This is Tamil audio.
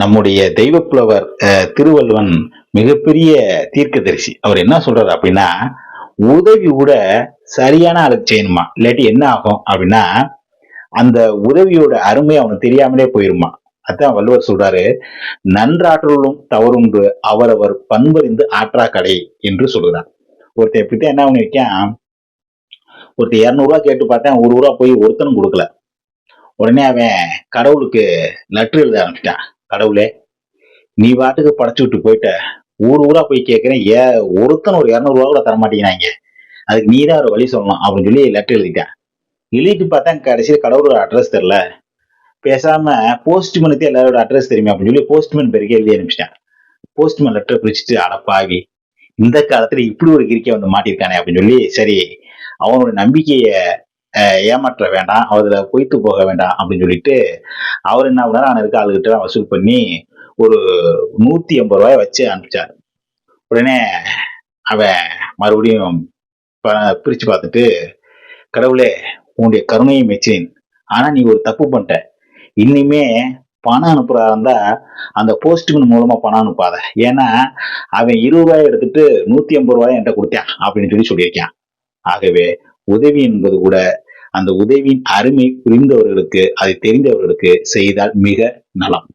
நம்முடைய தெய்வப்புலவர் திருவள்ளுவன் மிகப்பெரிய தீர்க்கதரிசி. அவர் என்ன சொல்றாரு அப்படின்னா, உதவி கூட சரியான ஆளுக்கு செய்யணுமா, இல்லாட்டி என்ன ஆகும் அப்படின்னா அந்த உதவியோட அருமை அவனுக்கு தெரியாமலே போயிருமா. அதான் வள்ளுவர் சொல்றாரு, நன்றாற்றலும் தவறுண்டு அவரவர் பண்பறிந்து ஆற்றா கடை என்று சொல்லுறார். ஒருத்தன் இப்படித்தான் என்ன பண்ணி வைக்கான், ஒருத்தர் 200 ரூபாய் கேட்டு பார்த்தேன், 1 ரூபா போய் ஒருத்தனும் கொடுக்கல. உடனே அவன் கடவுளுக்கு லெட்டர் எழுத ஆரம்பிச்சிட்டான். கடவுளே, நீ பாட்டுக்கு படைச்சு விட்டு போயிட்ட, ஊர் ஊரா போய் கேட்கிறேன், ஒருத்தன் ஒரு 200 ரூபா கூட தரமாட்டேங்கிறாங்க, அதுக்கு நீதான் ஒரு வழி சொல்லணும் அப்படின்னு சொல்லி லெட்டர் எழுதிட்டான். எழுதிட்டு பார்த்தா கடைசியில் கடவுளோட அட்ரஸ் தெரியல. பேசாம போஸ்ட்மேனுக்கு எல்லாரோட அட்ரஸ் தெரியுமா அப்படின்னு சொல்லி போஸ்ட்மேன் பேருக்கு எழுதி அனுப்பிச்சிட்டான். போஸ்ட்மேன் லெட்டர் பிரிச்சுட்டு, அடப்பாவி, இந்த காலத்துல இப்படி ஒரு கிரிக்கை வந்து மாட்டிருக்கானே அப்படின்னு சொல்லி, சரி அவனோட நம்பிக்கைய ஏமாற்ற வேண்டாம், அதுல பொய்த்து போக வேண்டாம் அப்படின்னு சொல்லிட்டு அவர் என்ன பண்ணாரு, அவன் இருக்க ஆளுகிட்ட வசூல் பண்ணி ஒரு 150 ரூபாய் வச்சு அனுப்பிச்சார். உடனே அவன் மறுபடியும் பிரிச்சு பார்த்துட்டு, கடவுளே உன்னுடைய கருணையை மெச்சேன், ஆனா நீ ஒரு தப்பு பண்ணிட்ட, இனிமே பணம் அனுப்புறதா இருந்தா அந்த போஸ்ட்மேன் மூலமா பணம் அனுப்பாத, ஏன்னா அவன் 20 ரூபாய் எடுத்துட்டு 150 ரூபாய் என்கிட்ட கொடுத்தான் அப்படின்னு சொல்லியிருக்கான். ஆகவே உதவி என்பது கூட அந்த உதவியின் அருமை புரிந்தவர்களுக்கு, அதை தெரிந்தவர்களுக்கு செய்தால் மிக நலம்.